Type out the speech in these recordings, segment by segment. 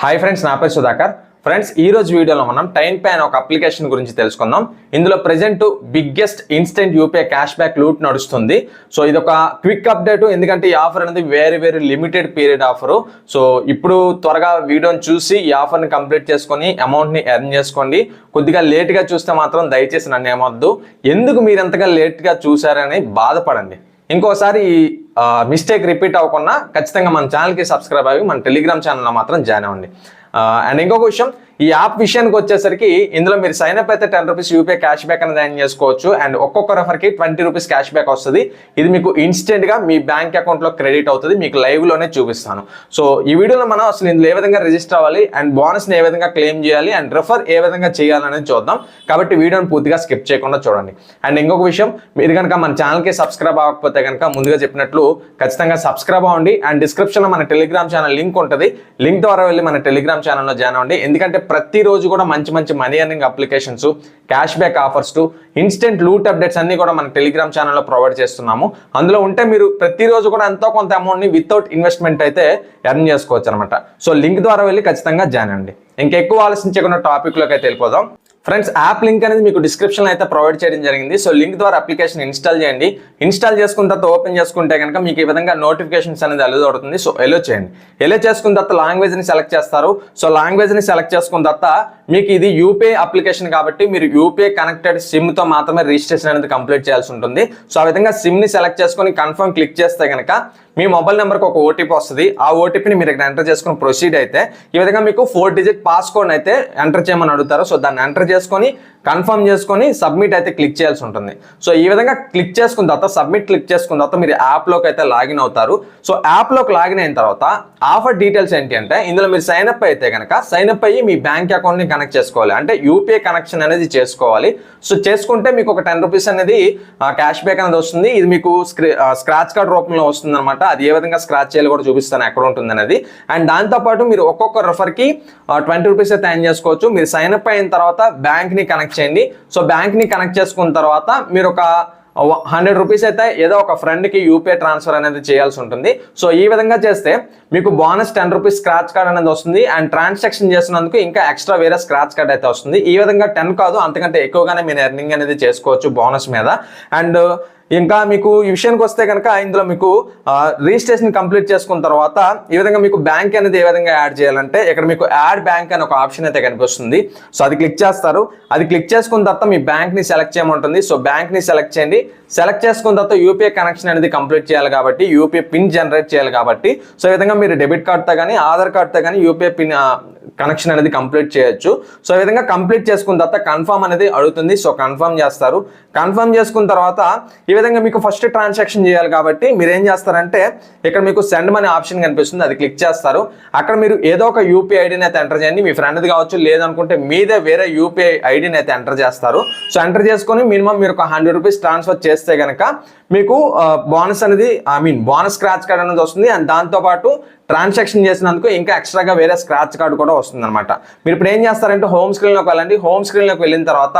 Hi friends, నా పేరు Sudhakar. Friends, ఈ రోజు వీడియోలో మనం టైన్పే అనే ఒక అప్లికేషన్ గురించి తెలుసుకుందాం. ఇందులో present biggest instant UPI cash back loot నడుస్తుంది. సో ఇది ఒక క్విక్ అప్డేట్, ఎందుకంటే ఈ ఆఫర్ అనేది very limited period offer. So ఇప్పుడు త్వరగా వీడియోని చూసి ఈ ఆఫర్ని కంప్లీట్ చేసుకొని అమౌంట్ని ఎర్న్ చేసుకోండి. కొద్దిగా లేట్గా చూస్తే మాత్రం దయచేసి నన్ను ఏమొద్దు. ఎందుకు మీరు ఎంతగా లేట్గా చూసారని బాధపడండి. ఇంకోసారి ఈ మిస్టేక్ రిపీట్ అవ్వకుండా ఖచ్చితంగా మన ఛానల్కి సబ్స్క్రైబ్ అయ్యి మన టెలిగ్రామ్ ఛానల్లో మాత్రం జాయిన్ అవ్వండి. అండ్ ఇంకొక విషయం, ఈ యాప్ విషయానికి వచ్చేసరికి ఇందులో మీరు సైన్ అప్ అయితే 10 రూపీస్ యూపీఐ క్యాష్ బ్యాక్ అనేది ఎర్న్ చేసుకోవచ్చు. అండ్ ఒక్కొక్క రెఫర్కి 20 రూపీస్ క్యాష్ బ్యాక్ వస్తుంది. ఇది మీకు ఇన్స్టెంట్గా మీ బ్యాంక్ అకౌంట్లో క్రెడిట్ అవుతుంది. మీకు లైవ్లోనే చూపిస్తాను. సో ఈ వీడియోలో మనం అసలు ఇందులో ఏ విధంగా రిజిస్టర్ అవ్వాలి, అండ్ బోనస్ని ఏ విధంగా క్లెయిమ్ చేయాలి, అండ్ రెఫర్ ఏ విధంగా చేయాలనేది చూద్దాం. కాబట్టి వీడియోని పూర్తిగా స్కిప్ చేయకుండా చూడండి. అండ్ ఇంకొక విషయం, మీరు కనుక మన ఛానల్కి సబ్స్క్రైబ్ అవ్వకపోతే కనుక ముందుగా చెప్పినట్లు ఖచ్చితంగా సబ్స్క్రైబ్ అవ్వండి. అండ్ డిస్క్రిప్షన్లో మన టెలిగ్రామ్ ఛానల్ లింక్ ఉంటుంది. లింక్ ద్వారా వెళ్ళి మన టెలిగ్రామ్ ఛానల్లో జాయిన్ అవ్వండి. ఎందుకంటే ప్రతిరోజు కూడా మంచి money earning applications, cash back offers, instant loot updates అన్ని కూడా మన టెలిగ్రామ్ ఛానల్లో ప్రొవైడ్ చేస్తున్నాము. అందులో ఉంటే మీరు ప్రతిరోజు కూడా ఎంతో కొంత అమౌంట్ని వితౌట్ ఇన్వెస్ట్మెంట్ అయితే ఎర్న్ చేసుకోవచ్చు అనమాట. సో లింక్ ద్వారా వెళ్ళి ఖచ్చితంగా జాయిన్ అవ్వండి. ఇంకెక్కువ ఆలోచించకుండా టాపిక్లోకి అయితే వెళ్ళిపోదాం. ఫ్రెండ్స్, యాప్ లింక్ అనేది మీకు డిస్క్రిప్షన్లో అయితే ప్రొవైడ్ చేయడం జరిగింది. సో లింక్ ద్వారా అప్లికేషన్ ఇన్స్టాల్ చేయండి. ఇన్స్టాల్ చేసుకున్న తర్వాత ఓపెన్ చేసుకుంటే కనుక మీకు ఈ విధంగా నోటిఫికేషన్స్ అనేది అలో అవుతుంది. సో ఎలో చేయండి. ఎలో చేసుకున్న తర్వాత లాంగ్వేజ్ని సెలెక్ట్ చేస్తారు. సో లాంగ్వేజ్ని సెలెక్ట్ చేసుకున్న తర్వాత మీకు ఇది యూపీఐ అప్లికేషన్ కాబట్టి మీరు యూపీఐ కనెక్టెడ్ సిమ్తో మాత్రమే రిజిస్ట్రేషన్ అనేది కంప్లీట్ చేయాల్సి ఉంటుంది. సో ఆ విధంగా సిమ్ని సెలెక్ట్ చేసుకొని కన్ఫర్మ్ క్లిక్ చేస్తే కనుక మీ మొబైల్ నెంబర్కి ఒక ఓటీపీ వస్తుంది. ఆ ఓటీపీని మీరు ఇక్కడ ఎంటర్ చేసుకుని ప్రొసీడ్ అయితే ఈ విధంగా మీకు 4 డిజిట్ పాస్కోడ్ అయితే ఎంటర్ చేయమని అడుగుతారు. సో దాన్ని ఎంటర్ చేసుకొని కన్ఫర్మ్ చేసుకొని సబ్మిట్ అయితే క్లిక్ చేయాల్సి ఉంటుంది. సో ఈ విధంగా క్లిక్ చేసుకున్న తర్వాత సబ్మిట్ క్లిక్ చేసుకున్న తర్వాత మీరు యాప్లోకి అయితే లాగిన్ అవుతారు. సో యాప్లోకి లాగిన్ అయిన తర్వాత ఆఫర్ డీటెయిల్స్ ఏంటి అంటే ఇందులో మీరు సైన్ అప్ అయితే కనుక సైన్ అప్ అయ్యి మీ బ్యాంక్ అకౌంట్ని కనెక్ట్ చేసుకోవాలి. అంటే యూపీఐ కనెక్షన్ అనేది చేసుకోవాలి. సో చేసుకుంటే మీకు ఒక 10 రూపీస్ అనేది క్యాష్ బ్యాక్ అనేది వస్తుంది. ఇది మీకు స్క్రాచ్ కార్డ్ రూపంలో వస్తుంది అనమాట. అది ఏ విధంగా స్క్రాచ్ చేయాలి కూడా చూపిస్తాను ఎక్కడ ఉంటుంది అనేది. అండ్ దాంతోపాటు మీరు ఒక్కొక్క రెఫర్కి 20 రూపీస్ అయితే ఎర్న్ చేసుకోవచ్చు. మీరు సైన్ అప్ అయిన తర్వాత బ్యాంక్ని కనెక్ట్ చేయండి. సో బ్యాంక్ని కనెక్ట్ చేసుకున్న తర్వాత మీరు ఒక 100 రూపీస్ అయితే ఏదో ఒక ఫ్రెండ్కి యూపీఐ ట్రాన్స్ఫర్ అనేది చేయాల్సి ఉంటుంది. సో ఈ విధంగా చేస్తే మీకు బోనస్ 10 రూపీస్ స్క్రాచ్ కార్డ్ అనేది వస్తుంది. అండ్ ట్రాన్సాక్షన్ చేసినందుకు ఇంకా ఎక్స్ట్రా వేరే స్క్రాచ్ కార్డ్ అయితే వస్తుంది. ఈ విధంగా 10 కాదు, అంతకంటే ఎక్కువగానే మీరు ఎర్నింగ్ అనేది చేసుకోవచ్చు బోనస్ మీద. అండ్ ఇంకా మీకు ఈ విషయానికి వస్తే కనుక ఇందులో మీకు రిజిస్ట్రేషన్ కంప్లీట్ చేసుకున్న తర్వాత ఈ విధంగా మీకు బ్యాంక్ అనేది ఏ విధంగా యాడ్ చేయాలంటే ఇక్కడ మీకు యాడ్ బ్యాంక్ అని ఒక ఆప్షన్ అయితే కనిపిస్తుంది. సో అది క్లిక్ చేస్తారు. అది క్లిక్ చేసుకున్న తర్వాత మీ బ్యాంక్ని సెలెక్ట్ చేయమంటుంది. సో బ్యాంక్ని సెలెక్ట్ చేయండి. సెలెక్ట్ చేసుకున్న తర్వాత యూపీఐ కనెక్షన్ అనేది కంప్లీట్ చేయాలి కాబట్టి యూపీఐ పిన్ జనరేట్ చేయాలి కాబట్టి సో ఈ విధంగా మీరు డెబిట్ కార్డ్తో కానీ ఆధార్ కార్డ్తో కానీ యూపీఐ పిన్ కనెక్షన్ అనేది కంప్లీట్ చేయొచ్చు. సో ఈ విధంగా కంప్లీట్ చేసుకున్న తర్వాత కన్ఫర్మ్ అనేది అడుగుతుంది. సో కన్ఫర్మ్ చేస్తారు. కన్ఫర్మ్ చేసుకున్న తర్వాత ఈ విధంగా మీకు ఫస్ట్ ట్రాన్సాక్షన్ చేయాలి కాబట్టి మీరు ఏం చేస్తారంటే ఇక్కడ మీకు సెండ్ మనీ ఆప్షన్ కనిపిస్తుంది. అది క్లిక్ చేస్తారు. అక్కడ మీరు ఏదో ఒక యూపీఐ ఐడిని అయితే ఎంటర్ చేయండి. మీ ఫ్రెండ్ది కావచ్చు, లేదనుకుంటే మీదే వేరే యూపీఐ ఐడిని అయితే ఎంటర్ చేస్తారు. సో ఎంటర్ చేసుకొని మినిమం మీరు ఒక 100 రూపీస్ ట్రాన్స్ఫర్ చేస్తే కనుక మీకు బోనస్ అనేది బోనస్ స్క్రాచ్ కార్డ్ అనేది వస్తుంది. అండ్ దాంతోపాటు ట్రాన్సాక్షన్ చేసినందుకు ఇంకా ఎక్స్ట్రాగా వేరే స్క్రాచ్ కార్డు కూడా వస్తుంది అనమాట. మీరు ఇప్పుడు ఏం చేస్తారంటే హోమ్ స్క్రీన్లోకి వెళ్ళండి. హోమ్ స్క్రీన్లోకి వెళ్ళిన తర్వాత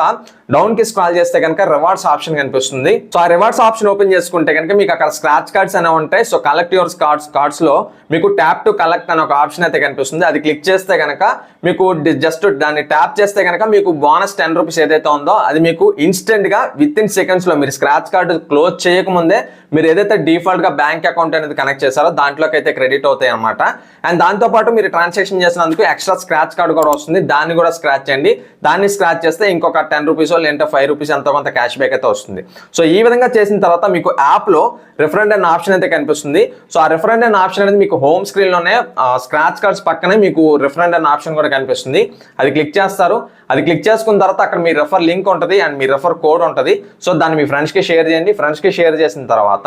డౌన్కి స్క్రాల్ చేస్తే కనుక రివార్డ్స్ ఆప్షన్ కనిపిస్తుంది. సో ఆ రివార్డ్స్ ఆప్షన్ ఓపెన్ చేసుకుంటే కనుక మీకు అక్కడ స్క్రాచ్ కార్డ్స్ అనేవి ఉంటాయి. సో కలెక్ట్ యువర్ కార్డ్స్లో మీకు ట్యాప్ టు కలెక్ట్ అనే ఒక ఆప్షన్ అయితే కనిపిస్తుంది. అది క్లిక్ చేస్తే కనుక మీకు జస్ట్ దాన్ని ట్యాప్ చేస్తే కనుక మీకు బోనస్ 10 రూపీస్ ఏదైతే ఉందో అది మీకు ఇన్స్టెంట్గా విత్ ఇన్ సెకండ్స్లో మీరు స్క్రాచ్ కార్డు క్లోజ్ చేయకముందే మీరు ఏదైతే డిఫాల్ట్గా బ్యాంక్ అకౌంట్ అనేది కనెక్ట్ చేశారో దాంట్లోకి అయితే క్రెడిట్ అవుతాయి అనమాట. అండ్ దాంతోపాటు మీరు ట్రాన్సాక్షన్ చేసినందుకు ఎక్స్ట్రా స్క్రాచ్ కార్డు కూడా వస్తుంది. దాన్ని కూడా స్క్రాచ్ చేయండి. దాన్ని స్క్రాచ్ చేస్తే ఇంకొక 10 రూపీస్ లేదంటే 5 రూపీస్ ఎంతో కొంత క్యాష్ బ్యాక్ అయితే వస్తుంది. సో ఈ విధంగా చేసిన తర్వాత మీకు యాప్లో రిఫరెండ్ అనే ఆప్షన్ అయితే కనిపిస్తుంది. సో ఆ రిఫరెండ్ అనే ఆప్షన్ అనేది మీకు హోమ్ స్క్రీన్లోనే స్క్రాచ్ కార్డ్స్ పక్కనే మీకు రిఫరెండ్ అనే ఆప్షన్ కూడా కనిపిస్తుంది. అది క్లిక్ చేస్తారు. అది క్లిక్ చేసుకున్న తర్వాత అక్కడ మీ రెఫర్ లింక్ ఉంటుంది అండ్ మీ రెఫర్ కోడ్ ఉంటుంది. సో దాన్ని మీ ఫ్రెండ్స్కి షేర్ చేయండి. ఫ్రెండ్స్కి షేర్ చేసిన తర్వాత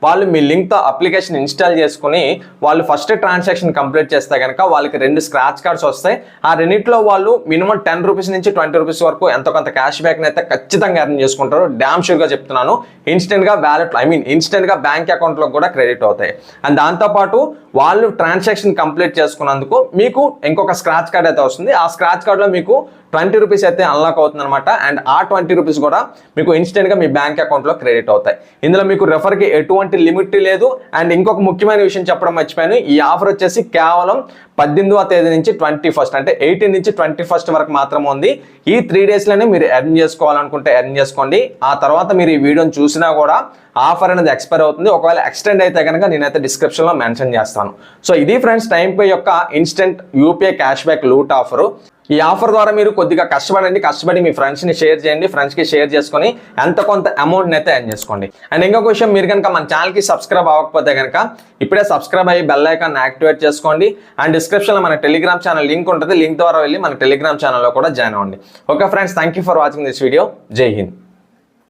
వాళ్ళు మీ లింక్తో అప్లికేషన్ ఇన్స్టాల్ చేసుకుని వాళ్ళు ఫస్ట్ ట్రాన్సాక్షన్ కంప్లీట్ చేస్తే కనుక వాళ్ళకి 2 స్క్రాచ్ కార్డ్స్ వస్తాయి. ఆ రెండింటిలో వాళ్ళు మినిమం 10 రూపీస్ నుంచి 20 రూపీస్ వరకు ఎంతో కొంత క్యాష్ బ్యాక్ని అయితే ఖచ్చితంగా ఎర్న్ చేసుకుంటారు. డ్యామ్ షూర్గా చెప్తున్నాను. ఇన్స్టెంట్గా వ్యాలెట్ ఇన్స్టెంట్గా బ్యాంక్ అకౌంట్లో కూడా క్రెడిట్ అవుతాయి. అండ్ దాంతోపాటు వాళ్ళు ట్రాన్సాక్షన్ కంప్లీట్ చేసుకున్నందుకు మీకు ఇంకొక స్క్రాచ్ కార్డ్ అయితే వస్తుంది. ఆ స్క్రాచ్ కార్డ్లో మీకు 20 రూపీస్ అయితే అన్లాక్ అవుతుంది అనమాట. అండ్ ఆ 20 రూపీస్ కూడా మీకు ఇన్స్టెంట్ గా మీ బ్యాంక్ అకౌంట్ లో క్రెడిట్ అవుతాయి. ఇందులో మీకు రెఫర్ కి ఎటువంటి లిమిట్ లేదు. అండ్ ఇంకొక ముఖ్యమైన విషయం చెప్పడం మర్చిపోయాను, ఈ ఆఫర్ వచ్చేసి కేవలం 18వ తేదీ నుంచి 21st అంటే 18 నుంచి 21st వరకు మాత్రమే ఉంది. ఈ 3 days లోనే మీరు ఎర్న్ చేసుకోవాలనుకుంటే ఎర్న్ చేసుకోండి. ఆ తర్వాత మీరు ఈ వీడియోని చూసినా కూడా ఆఫర్ అనేది ఎక్స్పైర్ అవుతుంది. ఒకవేళ ఎక్స్టెండ్ అయితే కనుక నేనైతే డిస్క్రిప్షన్ లో మెన్షన్ చేస్తాను. సో ఇది ఫ్రెండ్స్ టైంపే యొక్క instant UPI cash back loot offer. ఈ ఆఫర్ ద్వారా మీరు కొద్దిగా కష్టపడి మీ ఫ్రెండ్స్ ని షేర్ చేయండి. ఫ్రెండ్స్ కి షేర్ చేసుకొని ఎంత కొంత అమౌంట్ అయితే ఎర్న్ చేసుకోండి. అండ్ ఇంకొక విషయం, మీరు కనుక మన ఛానల్ కి సబ్స్క్రైబ్ అవ్వకపోతే కనుక ఇప్పుడే సబ్స్క్రైబ్ అయ్యి బెల్ ఐకాన్ యాక్టివేట్ చేసుకోండి. అండ్ డిస్క్రిప్షన్ లో మన టెలిగ్రామ్ ఛానల్ లింక్ ఉంటుంది, లింక్ ద్వారా వెళ్ళి మన టెలిగ్రామ్ ఛానల్లో కూడా జాయిన్ అవ్వండి. Okay friends, thank you for watching this video. జై హింద్.